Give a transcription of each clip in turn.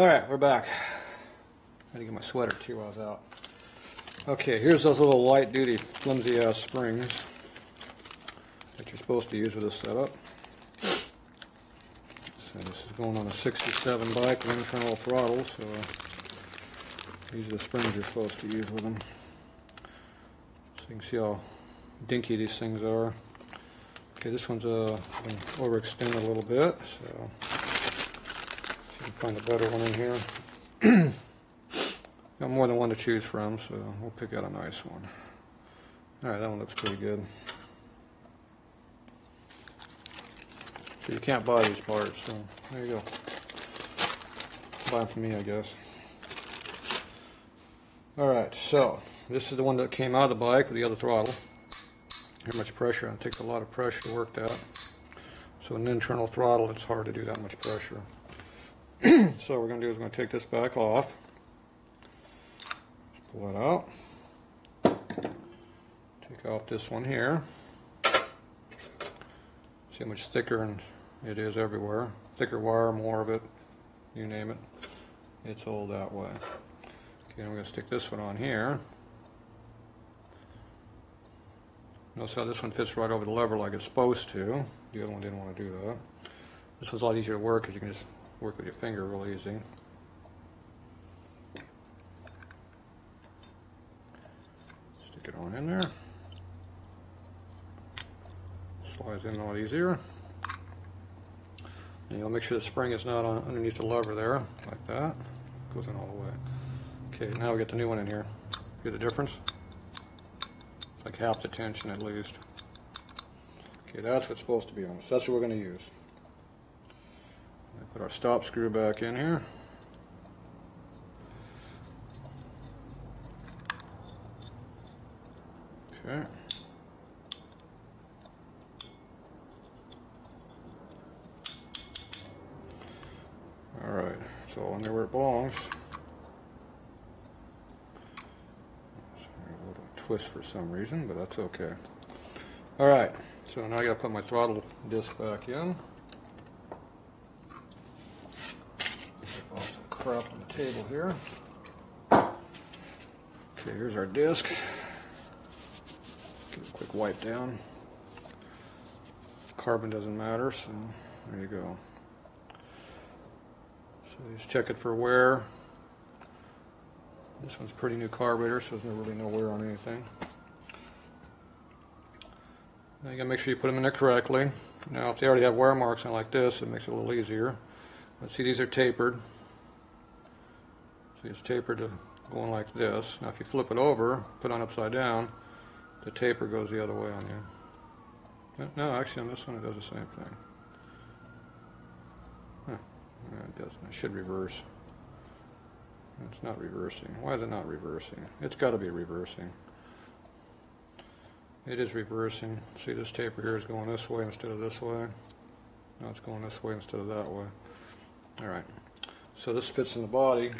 Alright, we're back. I gotta get my sweater too while I was out. Okay, here's those little light duty flimsy ass springs that you're supposed to use with this setup. So this is going on a 67 bike with internal throttle, so these are the springs you're supposed to use with them. So you can see how dinky these things are. Okay, this one's been overextended a little bit, so you can find a better one in here. Got more than one to choose from, so we'll pick out a nice one. Alright, that one looks pretty good. So you can't buy these parts, so there you go. Buy them from me, I guess. Alright, so this is the one that came out of the bike with the other throttle. How much pressure, it takes a lot of pressure to work that. So an internal throttle, it's hard to do that much pressure. So what we're going to do is we're going to take this back off. Just pull that out. Take off this one here. See how much thicker it is everywhere. Thicker wire, more of it, you name it. It's all that way. Okay, then we're going to stick this one on here. Notice how this one fits right over the lever like it's supposed to. The other one didn't want to do that. This one's a lot easier to work because you can just work with your finger real easy. Stick it on in there. Slides in a lot easier. And you'll make sure the spring is not underneath the lever there, like that. Goes in all the way. Okay, now we get the new one in here. See the difference? It's like half the tension at least. Okay, that's what's supposed to be on this. That's what we're going to use. Put our stop screw back in here. Okay. Alright, it's all in there where it belongs. A little twist for some reason, but that's okay. Alright, so now I gotta put my throttle disc back in. Crap on the table here. Okay, here's our disc. Give it a quick wipe down. Carbon doesn't matter, so there you go. So just check it for wear. This one's pretty new carburetor, so there's really no wear on anything. Now you gotta make sure you put them in there correctly. Now if they already have wear marks on like this, it makes it a little easier. But see, these are tapered. See, it's tapered to going like this. Now if you flip it over, put it on upside down, the taper goes the other way on you. No, actually on this one it does the same thing. Huh. No, it doesn't. It should reverse. It's not reversing. Why is it not reversing? It's got to be reversing. It is reversing. See, this taper here is going this way instead of this way. Now it's going this way instead of that way. Alright. So this fits in the body.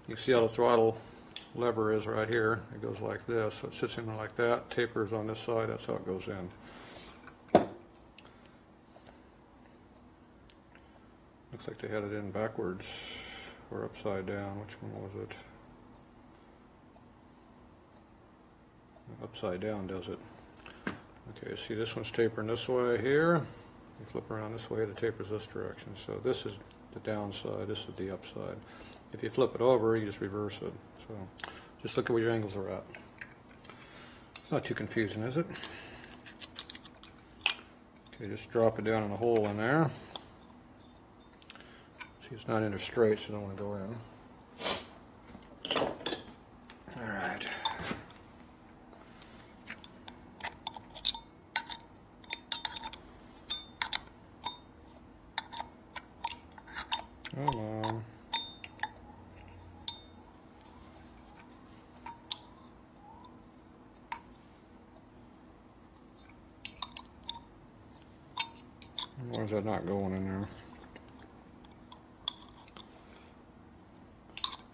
You see how the throttle lever is right here. It goes like this. So it sits in there like that. Taper is on this side. That's how it goes in. Looks like they had it in backwards or upside down. Which one was it? Upside down does it. Okay, see this one's tapering this way here. You flip around this way, the taper's this direction. So this is the downside, this is the upside. If you flip it over, you just reverse it. So just look at where your angles are at. It's not too confusing, is it? Okay, just drop it down in a hole in there. See, it's not in there straight, so I don't want to go in. Alright. Come on. Why is that not going in there?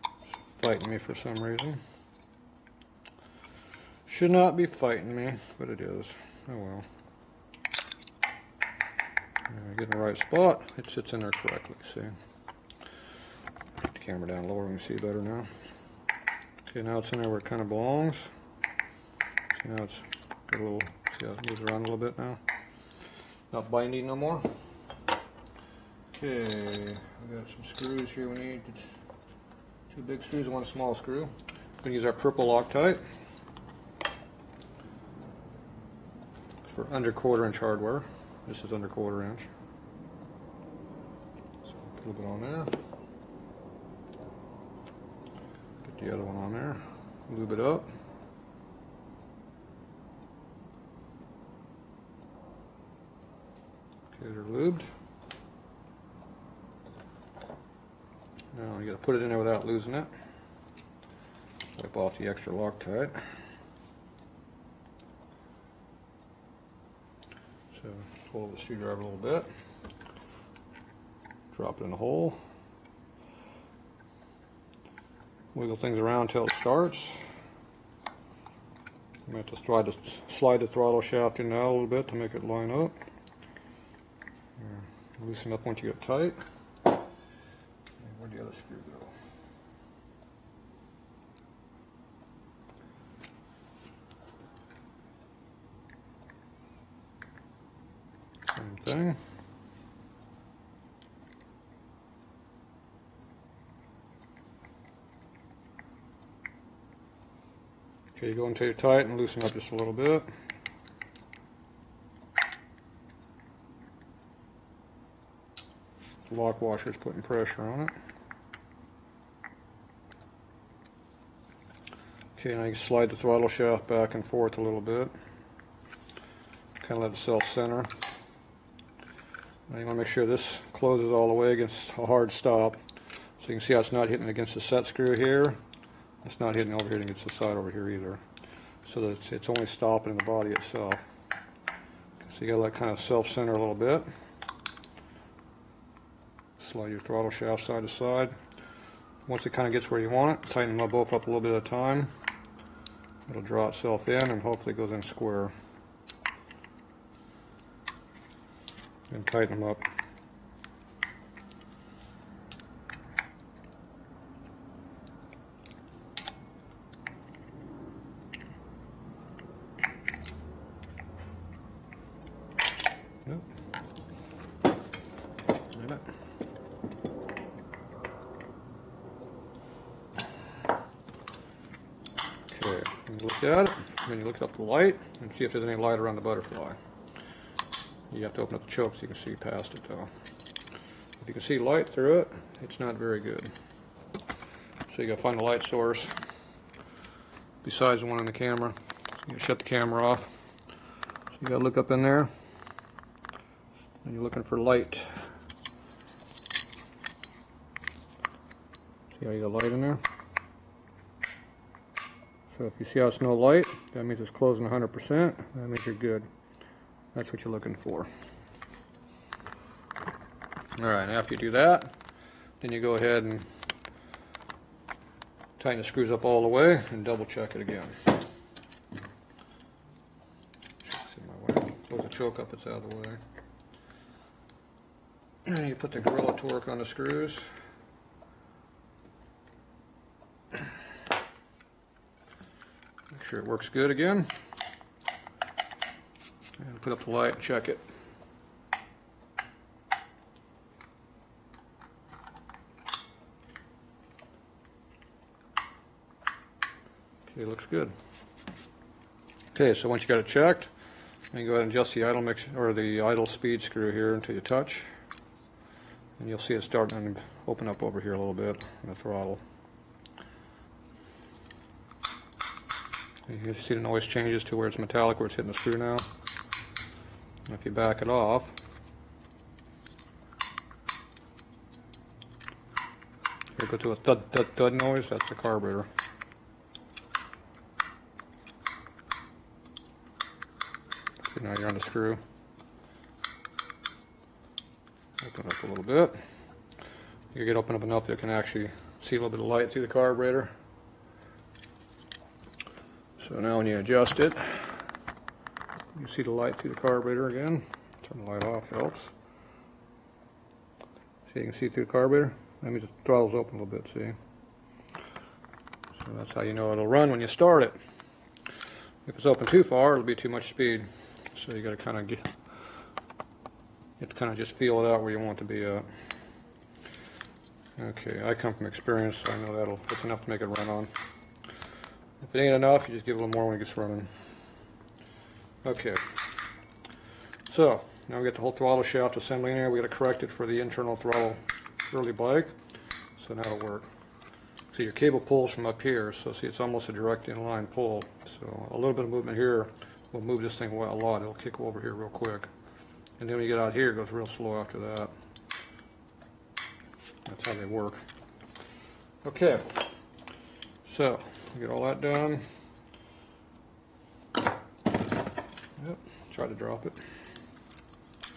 It's fighting me for some reason. Should not be fighting me, but it is. Oh well. Get in the right spot. It sits in there correctly, see? camera down lower, we can see better now. Okay, now it's in there where it kind of belongs. See, now it's got a little, see how it moves around a little bit now? Not binding no more. Okay, we got some screws here we need. 2 big screws and 1 small screw. We're going to use our purple Loctite. It's for under 1/4 inch hardware. This is under 1/4 inch. So put a little bit on there. Get the other one on there. Lube it up. Okay, they're lubed. Now you got to put it in there without losing it. Wipe off the extra Loctite. So pull the screwdriver a little bit. Drop it in the hole. Wiggle things around until it starts. You have to slide the throttle shaft in now a little bit to make it line up. Loosen up once you get tight. Where'd the other screw go? Same thing. Okay, you go until you're tight and loosen up just a little bit. The lock washer is putting pressure on it. Okay, now you can slide the throttle shaft back and forth a little bit. Kind of let it self-center. Now you want to make sure this closes all the way against a hard stop. So you can see how it's not hitting against the set screw here. It's not hitting over here against the side over here either. So that it's only stopping in the body itself. So you got to let it kind of self-center a little bit. Slide your throttle shaft side to side. Once it kind of gets where you want it, tighten them both up a little bit at a time. It'll draw itself in and hopefully it goes in square. And tighten them up. Yep. Okay, you look at it, then you look up the light and see if there's any light around the butterfly. You have to open up the choke so you can see past it though. If you can see light through it, it's not very good. So you gotta find a light source besides the one in the camera. So you gotta shut the camera off. So you gotta look up in there and you're looking for light. See how you got light in there? So if you see how it's no light, that means it's closing 100%. That means you're good. That's what you're looking for. Alright, after you do that, then you go ahead and tighten the screws up all the way and double check it again. Choke's in my way. Close the choke up, it's out of the way. And you put the gorilla torque on the screws. Make sure it works good again. And put up the light and check it. Okay, looks good. Okay, so once you got it checked, then you go ahead and adjust the idle mix or the idle speed screw here until you touch, and you'll see it starting to open up over here a little bit on the throttle. You see the noise changes to where it's metallic, where it's hitting the screw now. And if you back it off, here go to a thud, thud, thud noise. That's the carburetor. So now you're on the screw. Open it up a little bit. You get open up enough that you can actually see a little bit of light through the carburetor. So now when you adjust it, you see the light through the carburetor again. Turn the light off helps. So you can see through the carburetor. That means the throttle's open a little bit, see? So that's how you know it'll run when you start it. If it's open too far, it'll be too much speed. So you gotta kind of get, you have to kind of just feel it out where you want it to be at. Okay, I come from experience, so I know that's enough to make it run on. If it ain't enough, you just give it a little more when it gets running. Okay, so now we get the whole throttle shaft assembly in here. We got to correct it for the internal throttle early bike, so now it'll work. See, your cable pulls from up here, so see, it's almost a direct inline pull. So a little bit of movement here will move this thing a lot. It'll kick over here real quick, and then when you get out here, it goes real slow after that. That's how they work. Okay, so we get all that done. Yep, try to drop it.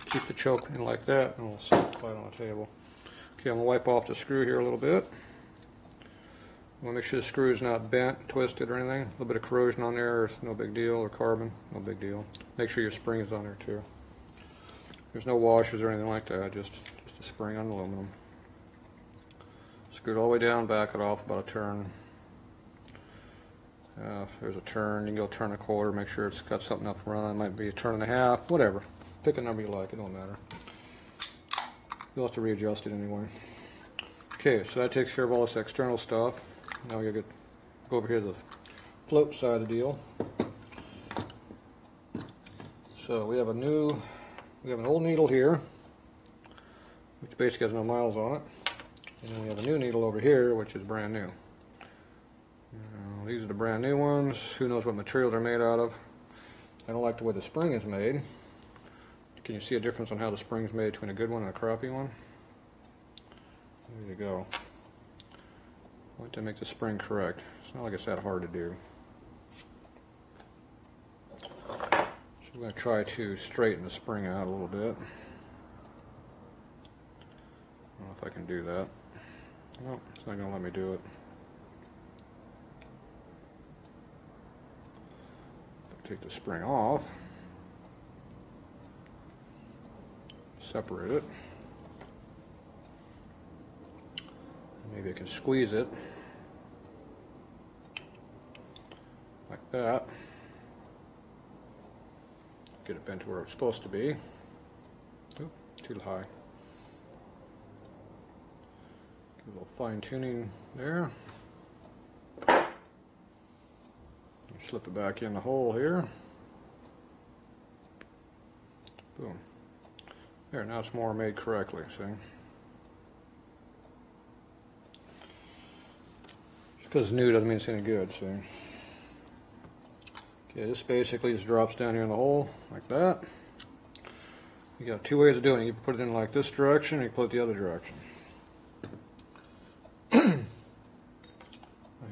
Keep the choke in like that, and we'll sit flat on the table. Okay, I'm gonna wipe off the screw here a little bit. I want to make sure the screw is not bent, twisted, or anything. A little bit of corrosion on there, it's no big deal, or carbon, no big deal. Make sure your spring is on there too. There's no washers or anything like that, just a spring on aluminum. Screw it all the way down, back it off about a turn. If there's a turn, you can go turn a quarter, make sure it's got something enough to run on. It might be a turn and a half, whatever. Pick a number you like, it don't matter. You'll have to readjust it anyway. Okay, so that takes care of all this external stuff. Now we gotta go over here to the float side of the deal. So we have an old needle here, which basically has no miles on it. And then we have a new needle over here, which is brand new. These are the brand new ones. Who knows what material they're made out of. I don't like the way the spring is made. Can you see a difference on how the spring is made between a good one and a crappy one? There you go. I want to make the spring correct. It's not like it's that hard to do. So we're going to try to straighten the spring out a little bit. I don't know if I can do that. No, it's not going to let me do it. Take the spring off, separate it, maybe I can squeeze it like that, get it bent to where it's supposed to be. Oop, too high. Give a little fine tuning there. Slip it back in the hole here. Boom. There, now it's more made correctly, see? Just because it's new doesn't mean it's any good, see? Okay, this basically just drops down here in the hole, like that. You got two ways of doing it. You can put it in like this direction, or you can put it the other direction.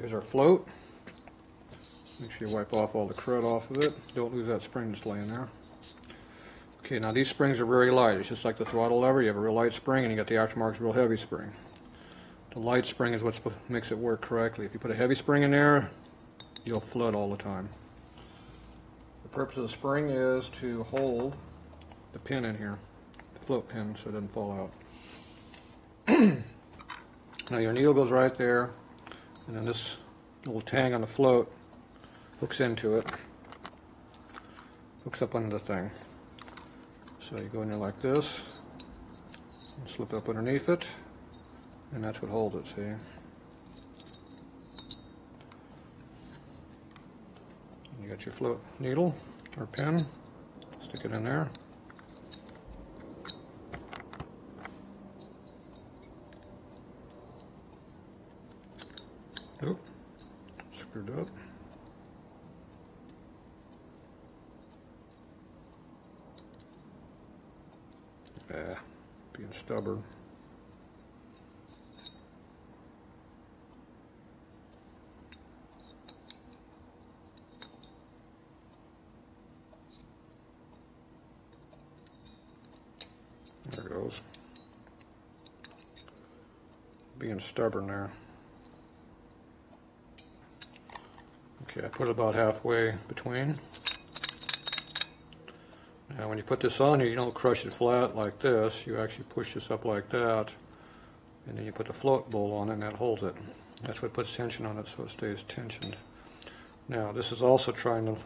Here's our float. Make sure you wipe off all the crud off of it. Don't lose that spring that's laying there. Okay, now these springs are very light. It's just like the throttle lever. You have a real light spring and you got the aftermarket's real heavy spring. The light spring is what makes it work correctly. If you put a heavy spring in there, you'll flood all the time. The purpose of the spring is to hold the pin in here, the float pin, so it doesn't fall out. Now your needle goes right there, and then this little tang on the float hooks into it, hooks up under the thing. So you go in there like this, and slip up underneath it, and that's what holds it, see? You got your float needle, or pin, stick it in there. Oop, screwed up. Being stubborn. There it goes. Being stubborn there. Okay, I put it about halfway between. Now when you put this on here, you don't crush it flat like this. You actually push this up like that, and then you put the float bowl on it and that holds it. That's what puts tension on it so it stays tensioned. Now this is also trying to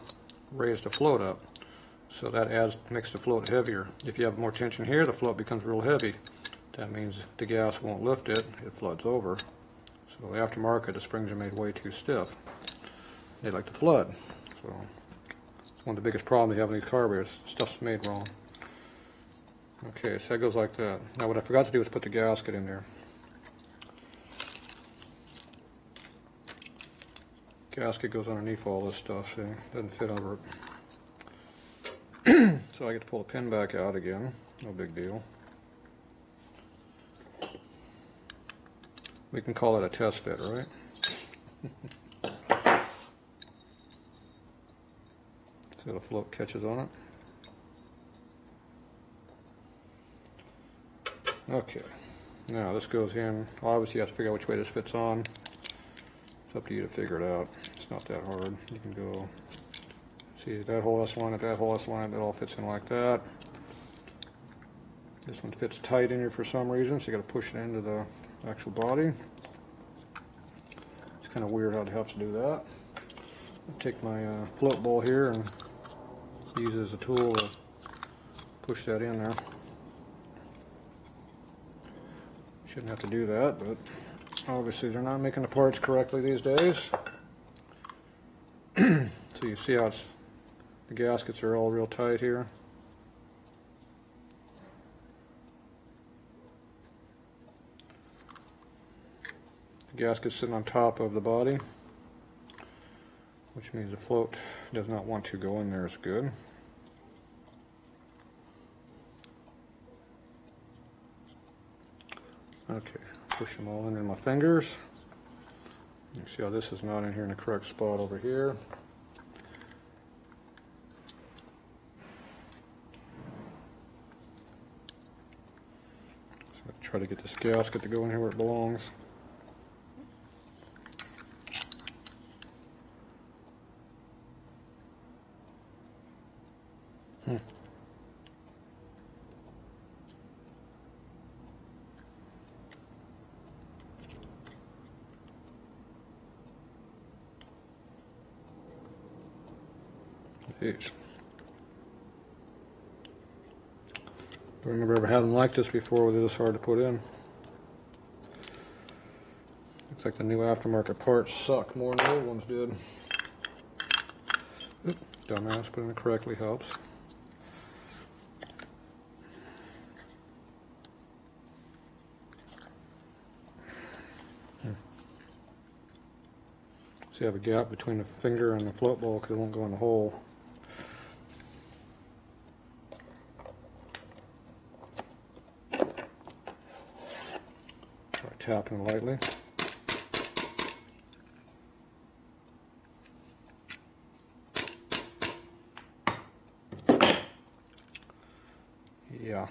raise the float up, so that makes the float heavier. If you have more tension here, the float becomes real heavy. That means the gas won't lift it, it floods over. So aftermarket, the springs are made way too stiff. They like to flood. So it's one of the biggest problems you have in these carburetors. Stuff's made wrong. Okay, so that goes like that. Now what I forgot to do is put the gasket in there. Gasket goes underneath all this stuff, see? Doesn't fit over it. So I get to pull the pin back out again. No big deal. We can call it a test fit, right? So the float catches on it. Okay, now this goes in. Obviously you have to figure out which way this fits on. It's up to you to figure it out. It's not that hard. You can go, see that hole has line, that hole has line, it all fits in like that. This one fits tight in here for some reason, so you got to push it into the actual body. It's kind of weird how it helps do that. I'll take my float bowl here and use it as a tool to push that in there. Shouldn't have to do that, but obviously they're not making the parts correctly these days. So you see how the gaskets are all real tight here. The gasket's sitting on top of the body, which means the float does not want to go in there as good. Okay, push them all in my fingers. You see how this is not in here in the correct spot over here. So try to get this gasket to go in here where it belongs. Jeez. I don't remember ever having them like this before where they're this hard to put in. Looks like the new aftermarket parts suck more than the old ones did. Oop, dumbass, putting it correctly helps. So you have a gap between the finger and the float bowl because it won't go in the hole. Try tapping lightly. Yeah.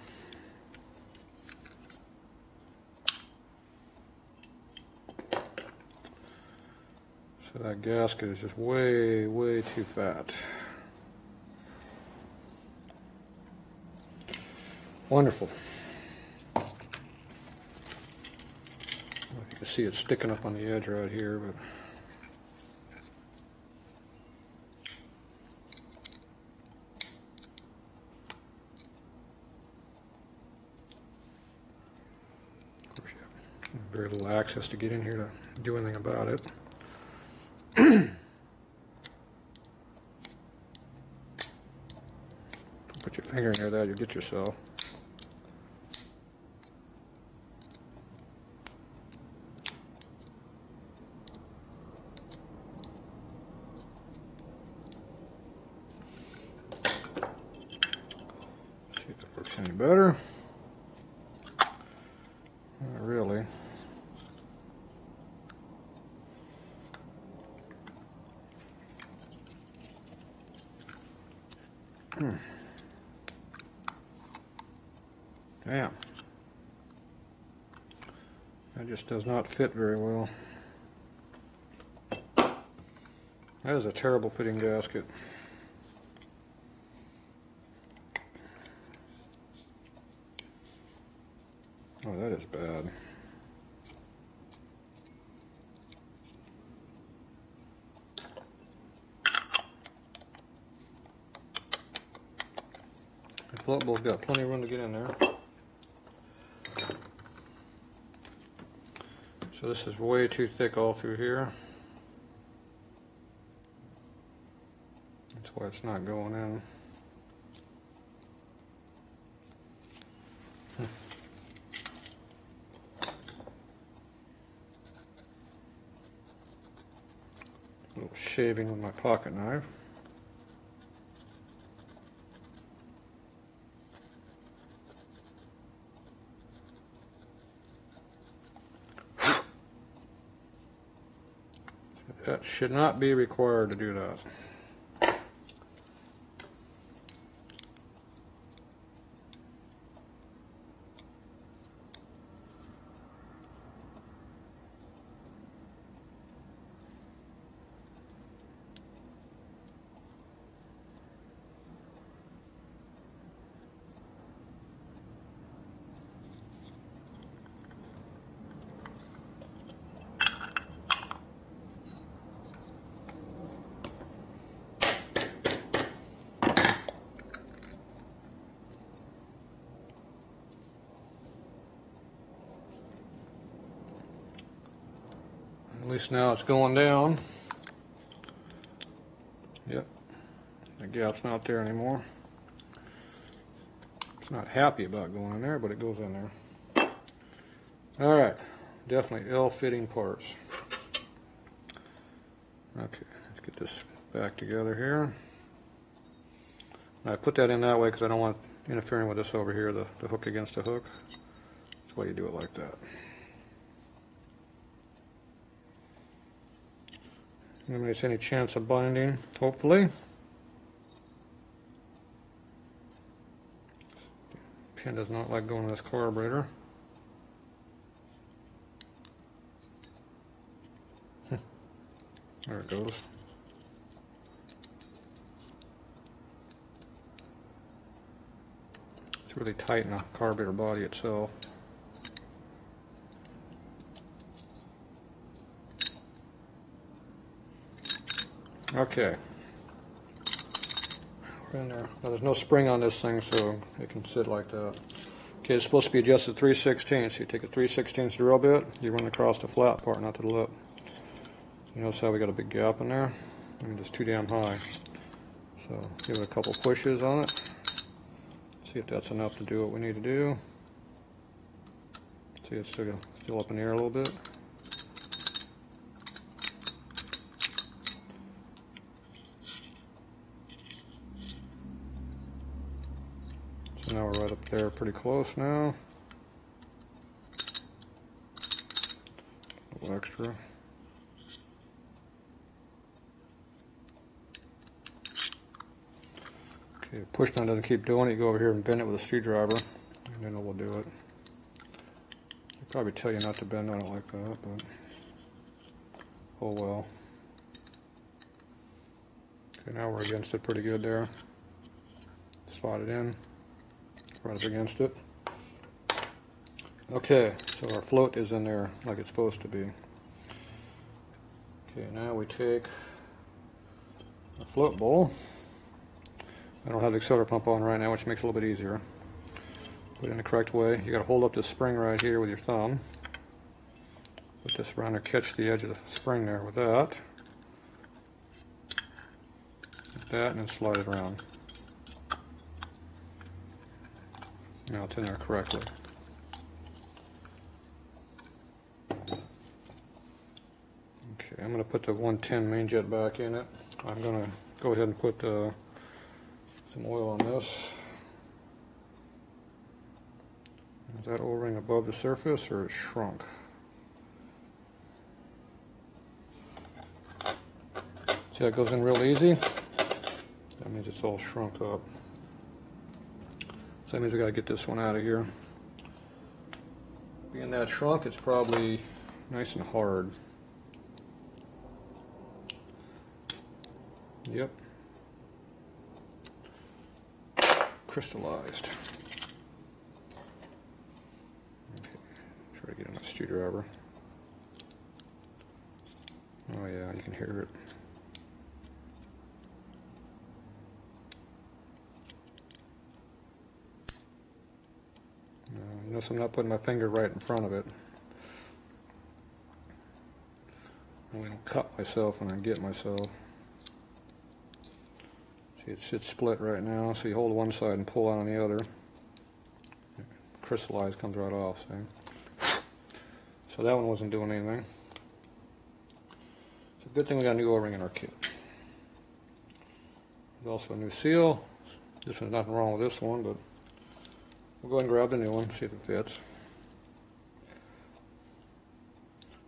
So that gasket is just way, way too fat. Wonderful. I don't know if you can see it sticking up on the edge right here, but of course you have very little access to get in here to do anything about it. Put your finger near that, you'll get yourself. See if it works any better. Not really. Damn. That just does not fit very well. That is a terrible fitting gasket. Oh, that is bad. float bowl's got plenty of room to get in there. So this is way too thick all through here. That's why it's not going in. A little shaving with my pocket knife. That should not be required to do that. At least now it's going down. Yep, the gap's not there anymore. It's not happy about going in there, but it goes in there. All right, definitely ill-fitting parts. Okay, let's get this back together here. I put that in that way because I don't want interfering with this over here, the hook against the hook. That's why you do it like that. Eliminates any chance of binding, hopefully. Pin does not like going in this carburetor. There it goes. It's really tight in the carburetor body itself. Okay. We're in there. Now there's no spring on this thing, so it can sit like that. Okay, it's supposed to be adjusted 3/16. So you take a 3/16 drill bit, you run across the flat part, not to the lip. You notice how we got a big gap in there? I mean, it's too damn high. So give it a couple pushes on it. See if that's enough to do what we need to do. See, it's still up in the air a little bit. So now we're right up there, pretty close now. A little extra. Okay, push down doesn't keep doing it. You go over here and bend it with a screwdriver, and then it will do it. I'll probably tell you not to bend on it like that, but oh well. Okay, now we're against it pretty good there. Slide it in, right up against it. Okay, so our float is in there like it's supposed to be. Okay, now we take a float bowl. I don't have the accelerator pump on right now, which makes it a little bit easier. Put it in the correct way. You got to hold up this spring right here with your thumb. Put this around there, catch the edge of the spring there with that. Like that, and then slide it around. Now it's in there correctly. Okay, I'm going to put the 110 main jet back in it. I'm going to go ahead and put some oil on this. Is that O-ring above the surface or it shrunk? See how it goes in real easy? That means it's all shrunk up. So that means we got to get this one out of here. Being that shrunk, it's probably nice and hard. Yep. Crystallized. Okay, try to get in my screwdriver. Oh yeah, you can hear it. Notice I'm not putting my finger right in front of it. I'm going to cut myself when I get myself. See, it's split right now, so you hold one side and pull out on the other. Crystallize, comes right off, see? So that one wasn't doing anything. It's a good thing we got a new O-ring in our kit. There's also a new seal. This one's nothing wrong with this one, but we'll go ahead and grab the new one, see if it fits.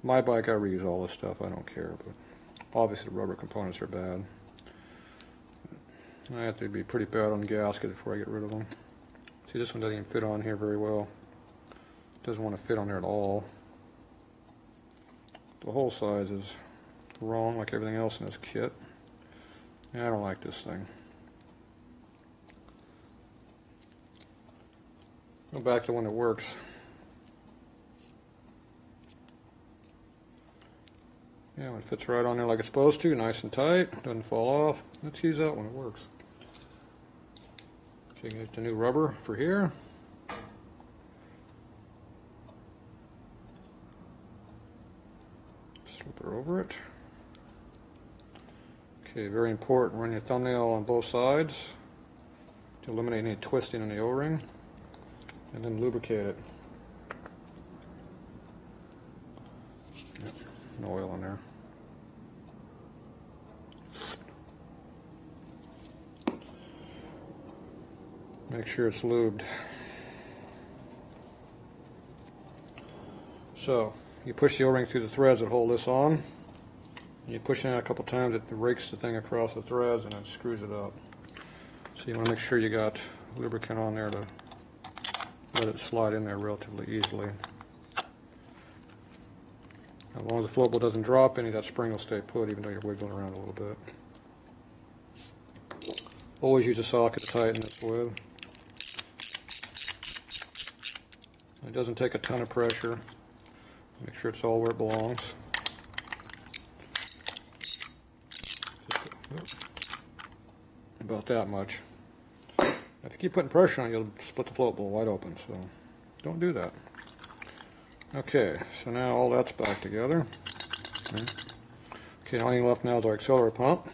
My bike, I reuse all this stuff, I don't care, but obviously the rubber components are bad. I have to be pretty bad on the gasket before I get rid of them. See, this one doesn't even fit on here very well. It doesn't want to fit on there at all. The hole size is wrong like everything else in this kit. Yeah, I don't like this thing. Go back to when it works. Yeah, when it fits right on there like it's supposed to, nice and tight, doesn't fall off. Let's use that when it works. So you can get the new rubber for here. Slip her over it. Okay, very important, run your thumbnail on both sides to eliminate any twisting in the O-ring, and then lubricate it. Yep, no oil in there. Make sure it's lubed. So, you push the O-ring through the threads that hold this on. You push it out a couple times, it rakes the thing across the threads and it screws it up. So you want to make sure you got lubricant on there to let it slide in there relatively easily. As long as the float bolt doesn't drop any, that spring will stay put even though you're wiggling around a little bit. Always use a socket to tighten this with. It doesn't take a ton of pressure. Make sure it's all where it belongs. About that much. If you keep putting pressure on it, you'll split the float bowl wide open, so don't do that. Okay, so now all that's back together. Okay, the only thing left now is our accelerator pump.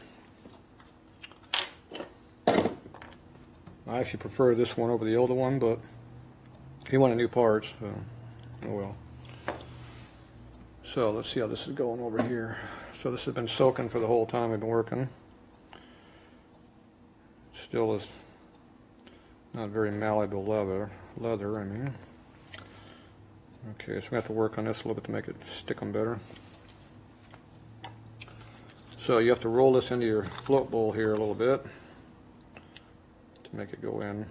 I actually prefer this one over the older one, but he wanted new parts, so oh well. So let's see how this is going over here. So this has been soaking for the whole time I've been working. Still is not very malleable leather, I mean. Okay, so we have to work on this a little bit to make it stick them better. So you have to roll this into your float bowl here a little bit to make it go in.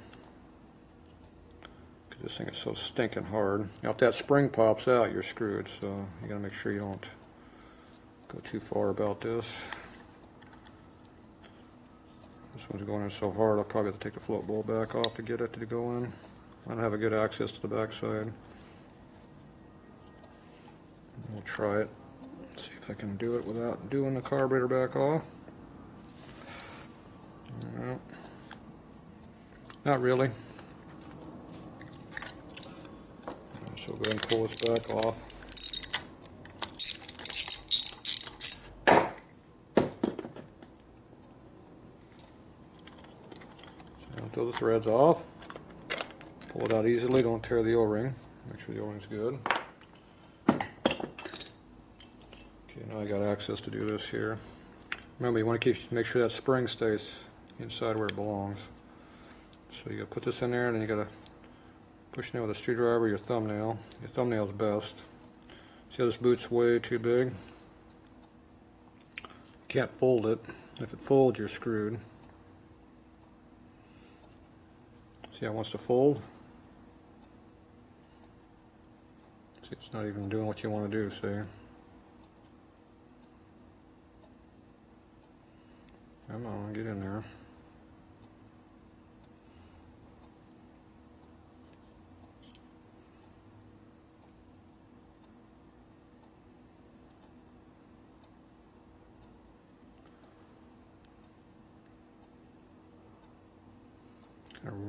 Because this thing is so stinking hard. Now if that spring pops out, you're screwed, so you gotta make sure you don't go too far about this. This one's going in so hard, I'll probably have to take the float bowl back off to get it to go in. I don't have a good access to the back side. We'll try it. See if I can do it without doing the carburetor back off. No, not really. So go ahead and pull this back off. Until the thread's off, pull it out easily, don't tear the O-ring, make sure the O-ring's good. Okay, now I got access to do this here. Remember, you want to make sure that spring stays inside where it belongs. So you got to put this in there, and then you got to push it in with a screwdriver or your thumbnail. Your thumbnail's best. See how this boot's way too big? You can't fold it. If it folds, you're screwed. See how it wants to fold? See, it's not even doing what you want to do, see? Come on, get in there.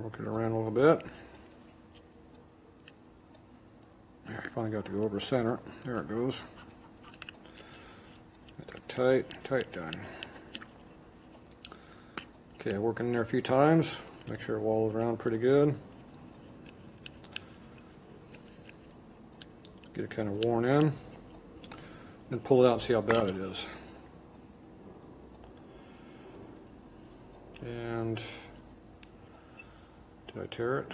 Work it around a little bit. Finally got to go over center. There it goes. Get that tight done. Okay, working in there a few times. Make sure it walls around pretty good. Get it kind of worn in. Then pull it out and see how bad it is. And did I tear it?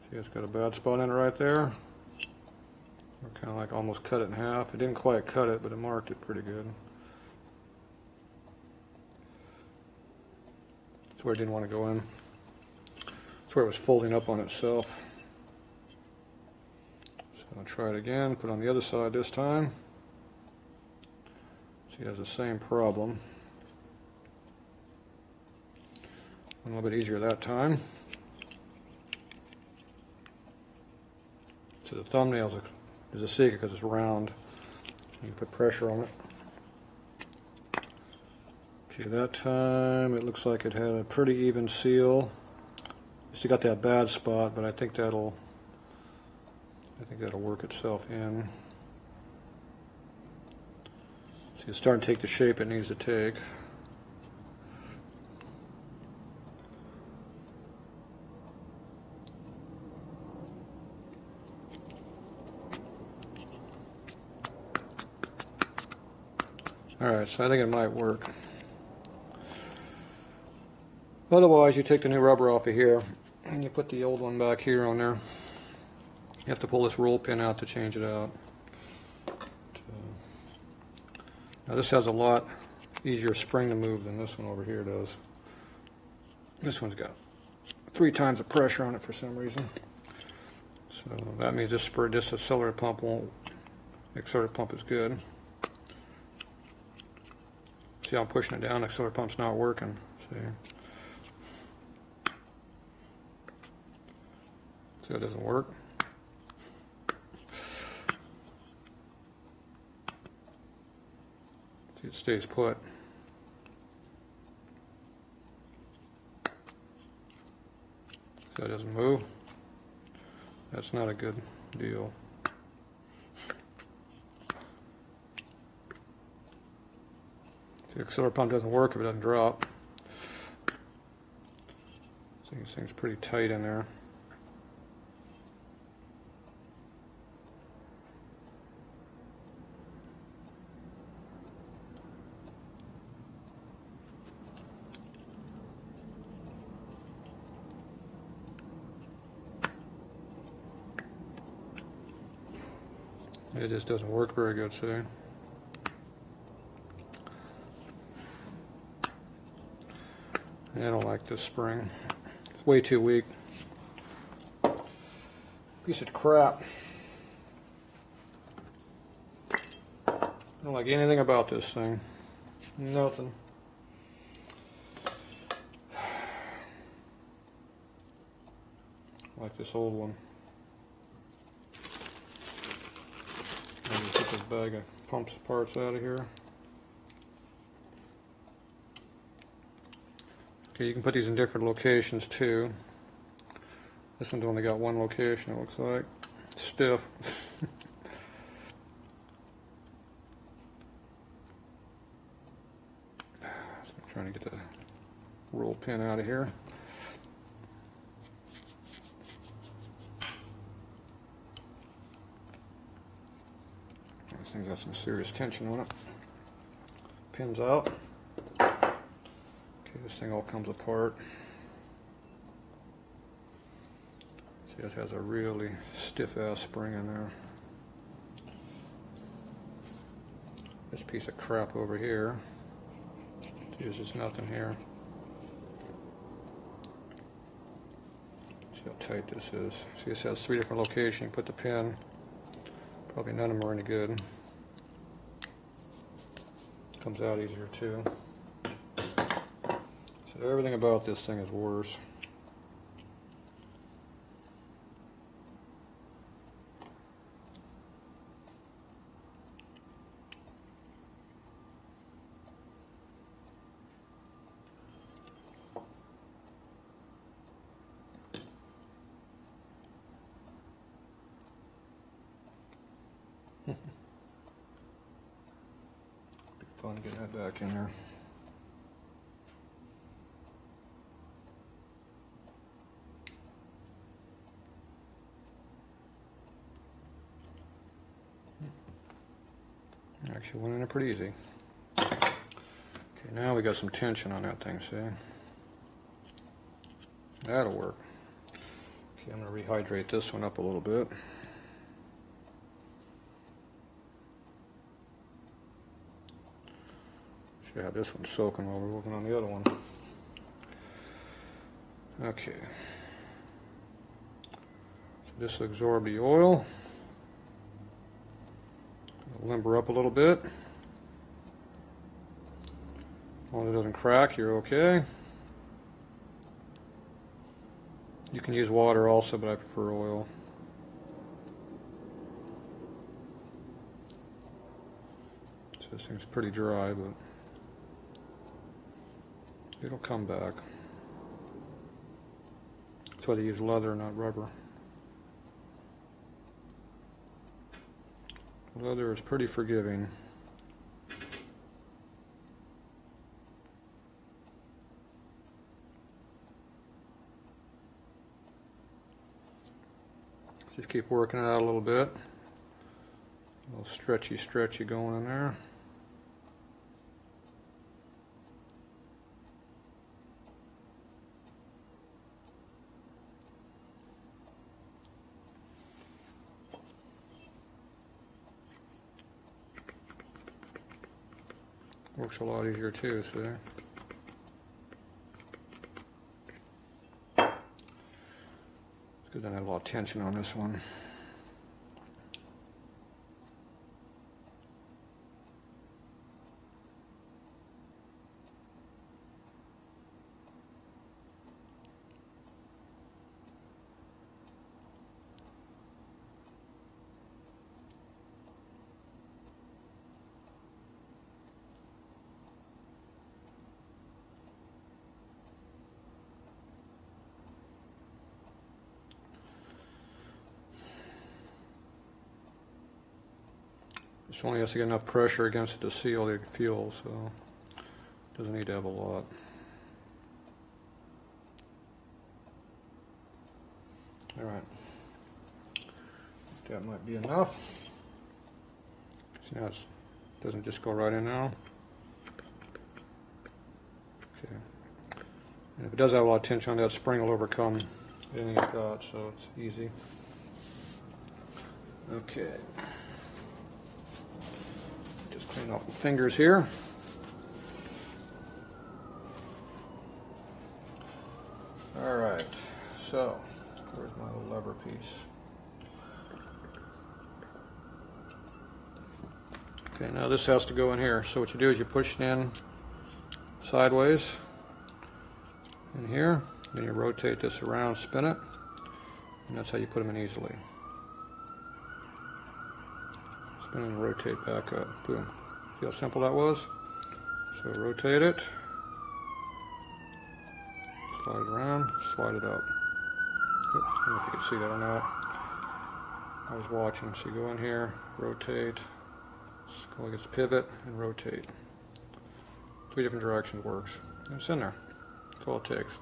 See, it's got a bad spot in it right there. I kind of like almost cut it in half. It didn't quite cut it, but it marked it pretty good. That's where it didn't want to go in. That's where it was folding up on itself. So I'll try it again, put it on the other side this time. See, it has the same problem. A little bit easier that time. So the thumbnail is a secret because it's round. You can put pressure on it. Okay, that time it looks like it had a pretty even seal. Still got that bad spot, but I think that'll work itself in. See, it's starting to take the shape it needs to take. Alright, so I think it might work. Otherwise, you take the new rubber off of here and you put the old one back here on there. You have to pull this roll pin out to change it out. Now this has a lot easier spring to move than this one over here does. This one's got 3 times the pressure on it for some reason. So that means this accelerator pump won't. The accelerator pump is good. See how I'm pushing it down? The accelerator pump's not working. See it doesn't work. See, it stays put. So it doesn't move. That's not a good deal. The accelerator pump doesn't work if it doesn't drop. See, this thing's pretty tight in there. It just doesn't work very good, see? I don't like this spring. It's way too weak. Piece of crap. I don't like anything about this thing. Nothing. I like this old one. Let me get this bag of pumps parts out of here. Okay, you can put these in different locations too. This one's only got one location, it looks like. It's stiff. So I'm trying to get the roll pin out of here. This thing's got some serious tension on it. Pin's out. Okay, this thing all comes apart. See, it has a really stiff ass spring in there. This piece of crap over here. There's just nothing here. See how tight this is. See, this has 3 different locations. You put the pin. Probably none of them are any good. Comes out easier too. So everything about this thing is worse. Be fun getting that back in there. Actually went in there pretty easy. Okay, now we got some tension on that thing, see? That'll work. Okay, I'm going to rehydrate this one up a little bit. Should have this one soaking while we're working on the other one. Okay. So this will absorb the oil. It'll limber up a little bit. As long as it doesn't crack, you're okay. You can use water also, but I prefer oil. So this thing's pretty dry, but it'll come back. That's why they use leather, not rubber. Leather is pretty forgiving. Just keep working it out a little bit. A little stretchy going in there. Works a lot easier too, see? It's good to have a lot of tension on this one. This only has to get enough pressure against it to seal the fuel, so it doesn't need to have a lot. All right, that might be enough. See now it doesn't just go right in now. Okay, and if it does have a lot of tension on that spring, will overcome anything it's got, so it's easy. Okay. Clean off the fingers here. All right, so where's my little lever piece? Okay, now this has to go in here. So what you do is you push it in sideways in here, then you rotate this around, spin it, and that's how you put them in easily. Spin and rotate back up. Boom. See how simple that was? So rotate it, slide it around, slide it up. Oops, I don't know if you can see that or not. I was watching. So you go in here, rotate, go like it's pivot, and rotate. 3 different directions works. And it's in there. That's all it takes.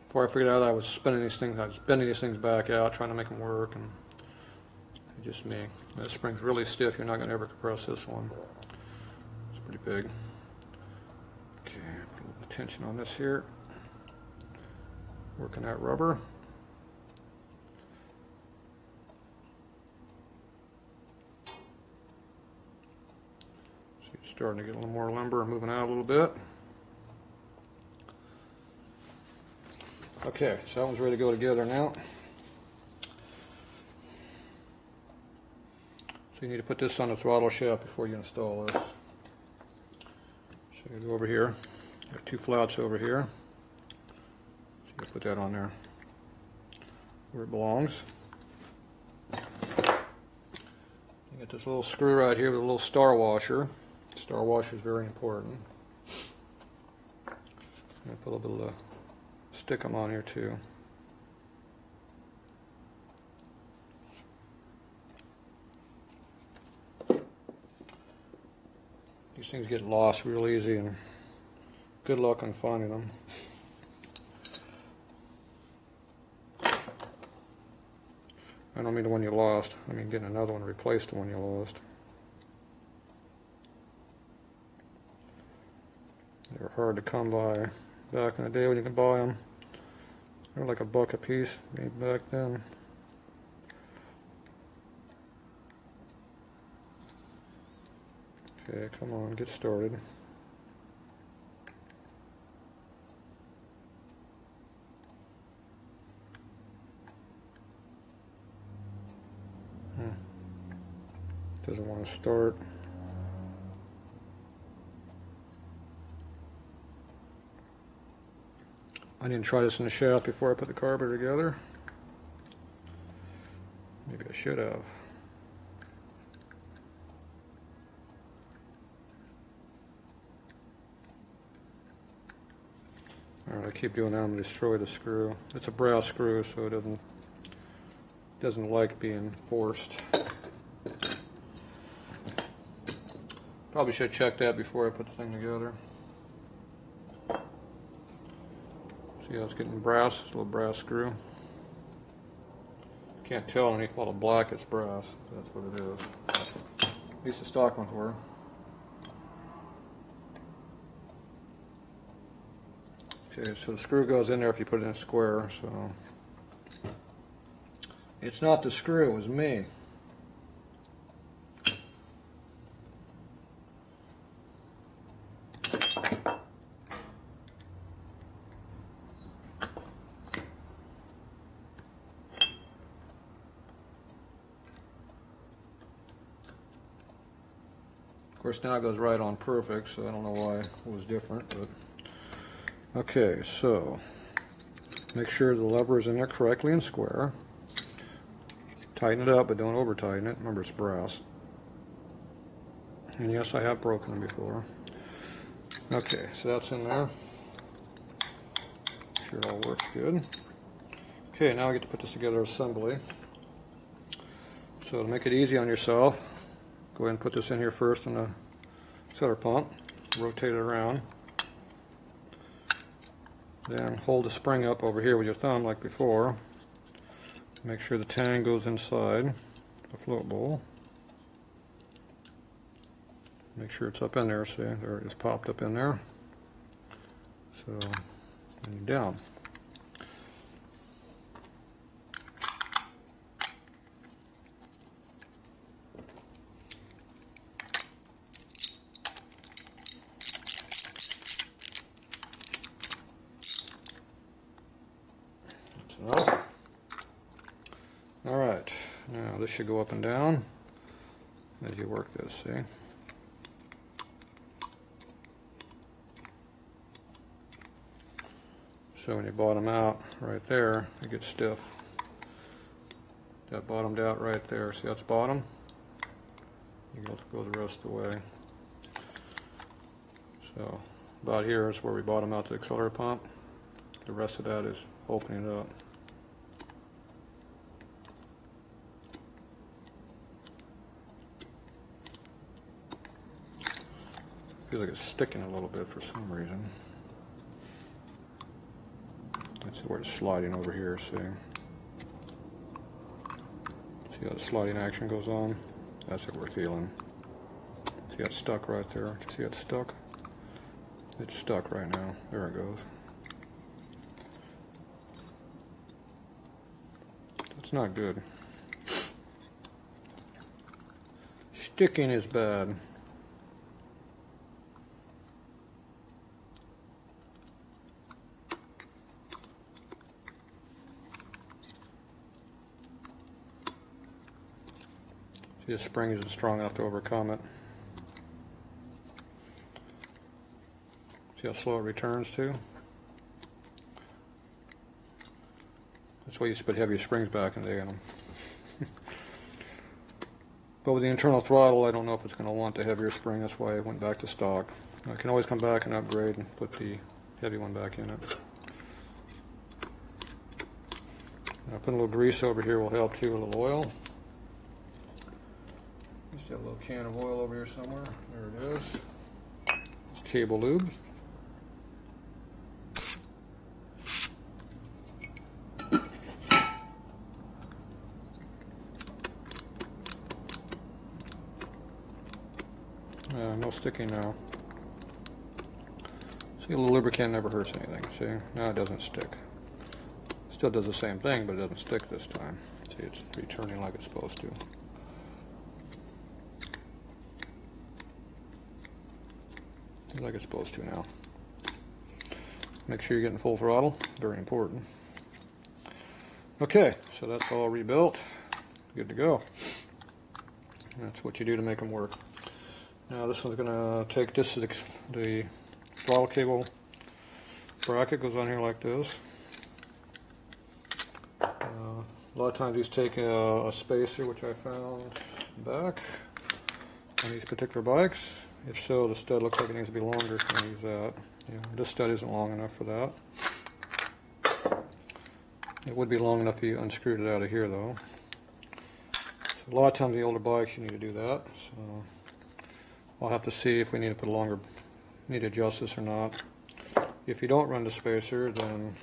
Before I figured out I was spinning these things, I was bending these things back out, trying to make them work, and just me. That spring's really stiff. You're not going to ever compress this one. It's pretty big. Okay, put a little tension on this here. Working that rubber. So you're starting to get a little more limber and moving out a little bit. Okay, so that one's ready to go together now. So you need to put this on the throttle shaft before you install this. So you go over here. You have 2 flats over here. So you put that on there where it belongs. You get this little screw right here with a little star washer. Star washer is very important. I'm going to put a little bit of stick 'em on here too. These things get lost real easy, and good luck on finding them. I don't mean the one you lost, I mean getting another one to replace the one you lost. They were hard to come by back in the day when you could buy them. They were like $1 a piece made back then. Okay, come on, get started. Doesn't want to start. I didn't try this in the shaft before I put the carburetor together. Maybe I should have. Alright, I keep doing that, I'm going to destroy the screw. It's a brass screw, so it doesn't like being forced. Probably should check that before I put the thing together. See how it's getting brass? It's a little brass screw. Can't tell underneath all the black it's brass. That's what it is. At least the stock ones were. Okay, so the screw goes in there if you put it in a square, so it's not the screw, it was me. Of course, now it goes right on perfect, so I don't know why it was different, but okay, so make sure the lever is in there correctly and square. Tighten it up, but don't over tighten it. Remember, it's brass. And yes, I have broken them before. Okay, so that's in there. Make sure it all works good. Okay, now I get to put this together assembly. So to make it easy on yourself, go ahead and put this in here first in the center pump. Rotate it around. Then hold the spring up over here with your thumb like before. Make sure the tang goes inside the float bowl. Make sure it's up in there. See, there it is, popped up in there. So, and you're down. Enough. All right, now this should go up and down as you work this, see? So when you bottom out right there, it gets stiff. That bottomed out right there, see that's bottom? You go the rest of the way. So about here is where we bottom out the accelerator pump. The rest of that is opening it up. Feels like it's sticking a little bit for some reason. Let's see where it's sliding over here, see? See how the sliding action goes on? That's what we're feeling. See how it's stuck right there? See how it's stuck? It's stuck right now. There it goes. That's not good. Sticking is bad. See, the spring isn't strong enough to overcome it. See how slow it returns to? That's why you used to put heavier springs back in the day in them. But with the internal throttle, I don't know if it's going to want the heavier spring. That's why I went back to stock. I can always come back and upgrade and put the heavy one back in it. Now, putting a little grease over here will help too, a little oil. Just got a little can of oil over here somewhere. There it is. cable lube. No sticking now. See, a little lubricant never hurts anything. See, now it doesn't stick. Still does the same thing, but it doesn't stick this time. See, it's returning like it's supposed to. Like it's supposed to now. Make sure you're getting full throttle. Very important. Okay, so that's all rebuilt. Good to go. That's what you do to make them work. Now this one's going to take this, the throttle cable bracket goes on here like this. A lot of times these take a spacer, which I found back on these particular bikes. If so, the stud looks like it needs to be longer, so I'm going to use that. Yeah, this stud isn't long enough for that. It would be long enough if you unscrewed it out of here, though. So a lot of times the older bikes you need to do that. So I'll have to see if we need to put a longer, need to adjust this or not. If you don't run the spacer, then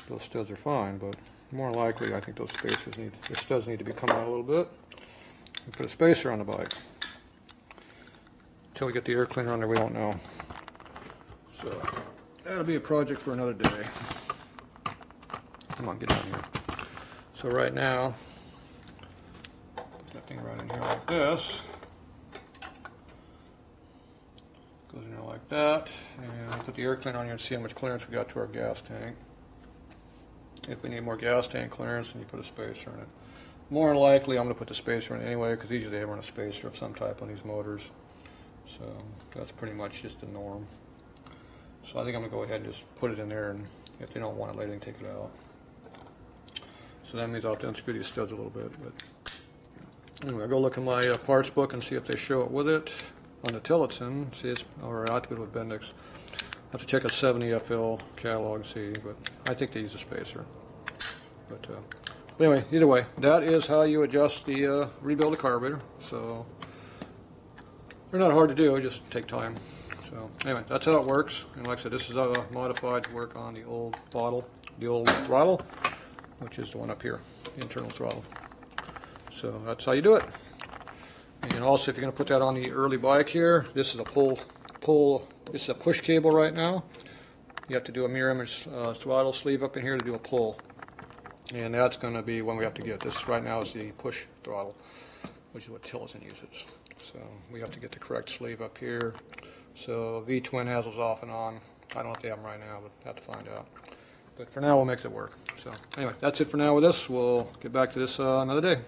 those studs are fine, but more likely I think those spacers need, the studs need to be coming out a little bit. And put a spacer on the bike. Until we get the air cleaner on there, we don't know. So that'll be a project for another day. Come on, get down here. So right now, put that thing right in here like this. Goes in there like that, and put the air cleaner on here and see how much clearance we got to our gas tank. If we need more gas tank clearance, then you put a spacer in it. More than likely, I'm going to put the spacer in it anyway, because usually they run a spacer of some type on these motors. So that's pretty much just the norm. So I think I'm going to go ahead and just put it in there, and if they don't want it later, they can take it out. So that means I'll have to unscrew these studs a little bit. But anyway, I'll go look in my parts book and see if they show it with it. On the Tillotson, see, it's, or I have to go with Bendix. I have to check a 70 FL catalog and see, but I think they use a spacer. But anyway, either way, that is how you adjust the, rebuild the carburetor. So they're not hard to do, just take time. So anyway, that's how it works. And like I said, this is modified to work on the old throttle, which is the one up here, the internal throttle. So that's how you do it. And also, if you're going to put that on the early bike here, this is a this is a push cable right now. You have to do a mirror image throttle sleeve up in here to do a pull. And that's going to be when we have to get this. Right now is the push throttle, which is what Tillotson uses. So we have to get the correct sleeve up here. So V-twin has those off and on. I don't know if they have them right now, but have to find out. But for now, we'll make it work. So anyway, that's it for now with this. We'll get back to this another day.